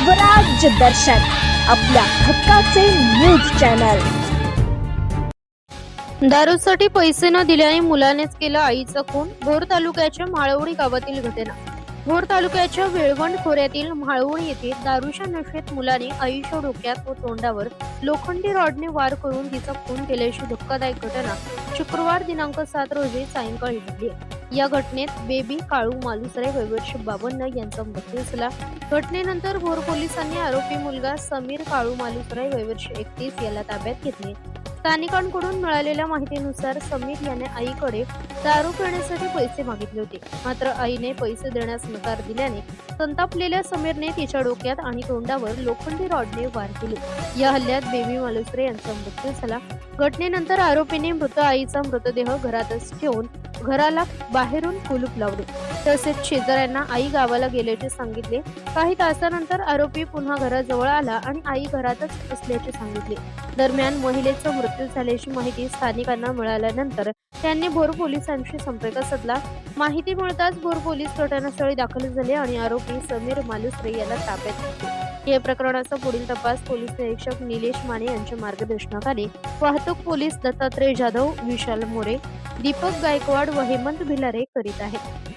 स्वराज्य दर्शन आपल्या हक्काचे न्यूज चॅनल। दारूसाठी पैसे न दिल्याने मुलानेच केला आईचा खून। भोर तालुक्याच्या म्हाळवणी गावातील घटना। भोर तालुक्याच्या वेळवंड खोऱ्यातील म्हाळवणी येथे दारूच्या नशेत मुलाने आईच्या डोक्यात व तोंडावर लोखंडी रॉडने वार करून तिचा खून केल्याची धक्कादायक घटना शुक्रवार दिनांक 7 रोजी सायंकाळी घडली। या घटनेत बेबी काळू मालुसरे वय वर्ष 52 यांचा मृत्यू झाला। घटनेनंतर भोर पोलिसांनी आरोपी मुलगा समीर काळू मालुसरे वय वर्ष 31 याला ताब्यात घेतले। स्थानिकांकडून मिळालेल्या माहितीनुसार समीर याने आईकडे दारू पिण्यासाठी पैसे मागितले होते, मात्र आईने पैसे देण्यास नकार दिल्याने संतापलेल्या समीरने तिच्या डोक्यात आणि तोंडावर लोखंडी रॉडने वार केले। या हल्ल्यात बेबी मालुसरे यांचा मृत्यू झाला। घटनेनंतर आरोपीने मृत आईचा मृतदेह घरातच ठेवून घराला बाहेरून कुलूप लावले, तसेच शेजाऱ्यांना आई गावाला गेल्याचे सांगितले। काही तासानंतर आरोपी पुन्हा घराजवळ आला आणि आई घरातच असल्याचे सांगितले। दरम्यान महिलेचा मृत्यू झाल्याची माहिती स्थानिकांना मिळाल्यानंतर त्यांनी भोर पोलिसांशी संपर्क साधला। माहिती मिळताच भोर पोलीस घटनास्थळी दाखल झाले आणि आरोपी समीर मालुसरे याला ताब्यात घेतले। या प्रकरणाचा पुढील तपास पोलीस निरीक्षक निलेश माने यांच्या मार्गदर्शनाखाली वाहतूक पोलीस दत्तात्रय जाधव, विशाल मोरे, दीपक गायकवाड व हेमंत भिलारे करीत आहेत।